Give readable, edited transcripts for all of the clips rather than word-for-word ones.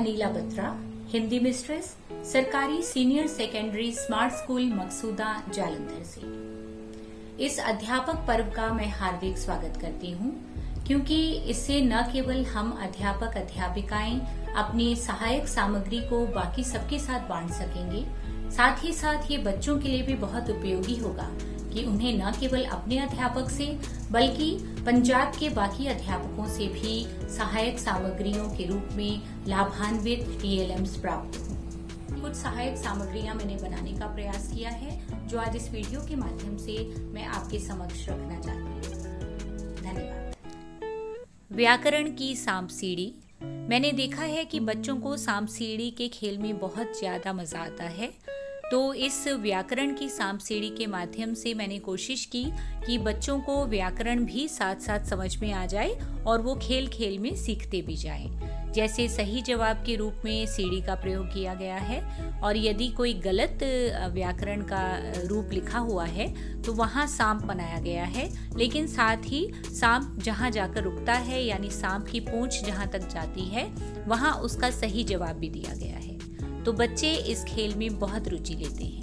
Anila Batra, Hindi mistress, सरकारी senior secondary smart school Maqsooda Jalandhar से। इस अध्यापक पर्व का मैं हार्दिक स्वागत करती हूँ, क्योंकि इससे न केवल हम अध्यापक अध्यापिकाएं अपनी सहायक सामग्री को बाकी सबके साथ बांट सकेंगे, साथ ही साथ ये बच्चों के लिए भी बहुत उपयोगी होगा कि उन्हें न केवल अपने अध्यापक से बल्कि पंजाब के बाकी अध्यापकों से भी सहायक सामग्रियों के रूप में लाभान्वित TLMs प्राप्त हों। कुछ सहायक सामग्रियां मैंने बनाने का प्रयास किया है, जो आज इस वीडियो के माध्यम से मैं आपके समक्ष रखना चाहती हूँ। धन्यवाद। व्याकरण की सांप सीढ़ी। मैंने देखा है कि बच्चों को सांप सीढ़ी के खेल में बहुत ज्यादा मजा आता है, तो इस व्याकरण की सांप सीढ़ी के माध्यम से मैंने कोशिश की कि बच्चों को व्याकरण भी साथ साथ समझ में आ जाए और वो खेल खेल में सीखते भी जाएं। जैसे सही जवाब के रूप में सीढ़ी का प्रयोग किया गया है, और यदि कोई गलत व्याकरण का रूप लिखा हुआ है तो वहाँ सांप बनाया गया है, लेकिन साथ ही सांप जहाँ जाकर रुकता है, यानी सांप की पूंछ जहाँ तक जाती है, वहाँ उसका सही जवाब भी दिया गया है। तो बच्चे इस खेल में बहुत रुचि लेते हैं।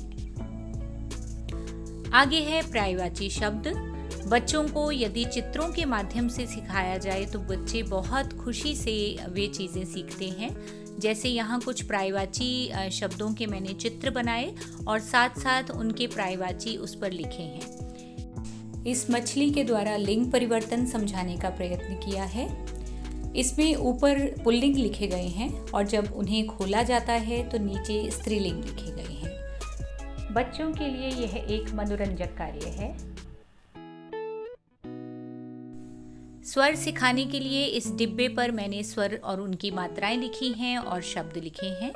आगे है पर्यायवाची शब्द। बच्चों को यदि चित्रों के माध्यम से सिखाया जाए तो बच्चे बहुत खुशी से वे चीजें सीखते हैं। जैसे यहाँ कुछ पर्यायवाची शब्दों के मैंने चित्र बनाए और साथ साथ उनके पर्यायवाची उस पर लिखे हैं। इस मछली के द्वारा लिंग परिवर्तन समझाने का प्रयत्न किया है। इसमें ऊपर पुल्लिंग लिखे गए हैं और जब उन्हें खोला जाता है तो नीचे स्त्रीलिंग लिखे गए हैं। बच्चों के लिए यह एक मनोरंजक कार्य है। स्वर सिखाने के लिए इस डिब्बे पर मैंने स्वर और उनकी मात्राएं लिखी हैं और शब्द लिखे हैं,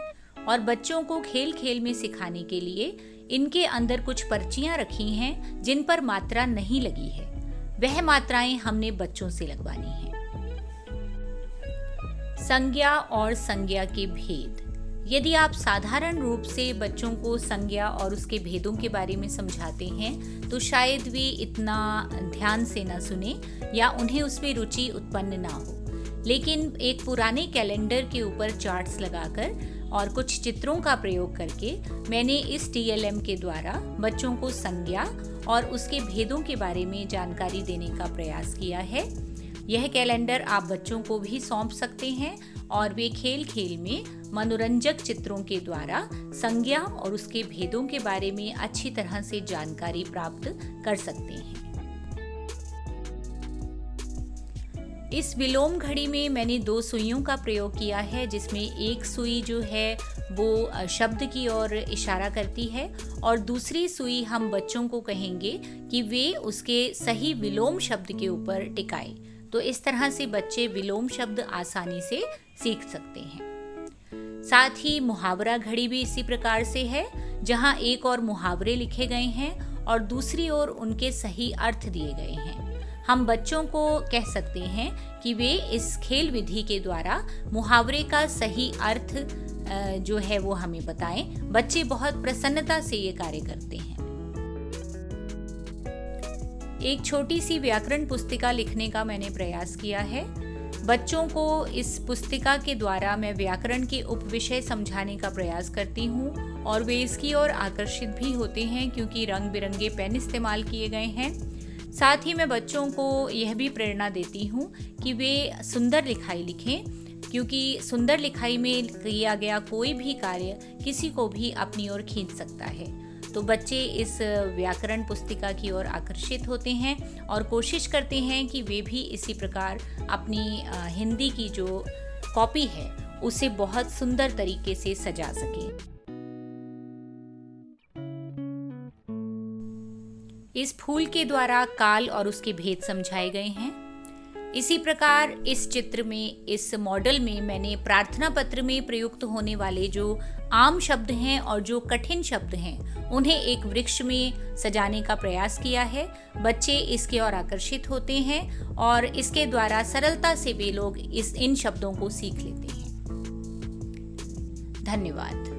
और बच्चों को खेल खेल में सिखाने के लिए इनके अंदर कुछ पर्चियां रखी हैं जिन पर मात्रा नहीं लगी है। वह मात्राएं हमने बच्चों से लगवानी है। संज्ञा और संज्ञा के भेद। यदि आप साधारण रूप से बच्चों को संज्ञा और उसके भेदों के बारे में समझाते हैं तो शायद वे इतना ध्यान से न सुने या उन्हें उसमें रुचि उत्पन्न ना हो। लेकिन एक पुराने कैलेंडर के ऊपर चार्ट्स लगाकर और कुछ चित्रों का प्रयोग करके मैंने इस TLM के द्वारा बच्चों को संज्ञा और उसके भेदों के बारे में जानकारी देने का प्रयास किया है। यह कैलेंडर आप बच्चों को भी सौंप सकते हैं और वे खेल खेल में मनोरंजक चित्रों के द्वारा संज्ञा और उसके भेदों के बारे में अच्छी तरह से जानकारी प्राप्त कर सकते हैं। इस विलोम घड़ी में मैंने 2 सुइयों का प्रयोग किया है, जिसमें एक सुई जो है वो शब्द की ओर इशारा करती है और दूसरी सुई हम बच्चों को कहेंगे कि वे उसके सही विलोम शब्द के ऊपर टिकाएं। तो इस तरह से बच्चे विलोम शब्द आसानी से सीख सकते हैं। साथ ही मुहावरा घड़ी भी इसी प्रकार से है, जहां एक और मुहावरे लिखे गए हैं और दूसरी ओर उनके सही अर्थ दिए गए हैं। हम बच्चों को कह सकते हैं कि वे इस खेल विधि के द्वारा मुहावरे का सही अर्थ जो है वो हमें बताएं। बच्चे बहुत प्रसन्नता से ये कार्य करते हैं। एक छोटी सी व्याकरण पुस्तिका लिखने का मैंने प्रयास किया है। बच्चों को इस पुस्तिका के द्वारा मैं व्याकरण के उपविषय समझाने का प्रयास करती हूँ और वे इसकी ओर आकर्षित भी होते हैं, क्योंकि रंग बिरंगे पेन इस्तेमाल किए गए हैं। साथ ही मैं बच्चों को यह भी प्रेरणा देती हूँ कि वे सुंदर लिखाई लिखें, क्योंकि सुंदर लिखाई में किया गया कोई भी कार्य किसी को भी अपनी ओर खींच सकता है। तो बच्चे इस व्याकरण पुस्तिका की ओर आकर्षित होते हैं और कोशिश करते हैं कि वे भी इसी प्रकार अपनी हिंदी की जो कॉपी है उसे बहुत सुंदर तरीके से सजा सकें। इस फूल के द्वारा काल और उसके भेद समझाए गए हैं। इसी प्रकार इस चित्र में, इस मॉडल में मैंने प्रार्थना पत्र में प्रयुक्त होने वाले जो आम शब्द हैं और जो कठिन शब्द हैं उन्हें एक वृक्ष में सजाने का प्रयास किया है। बच्चे इसके ओर आकर्षित होते हैं और इसके द्वारा सरलता से वे लोग इन शब्दों को सीख लेते हैं। धन्यवाद।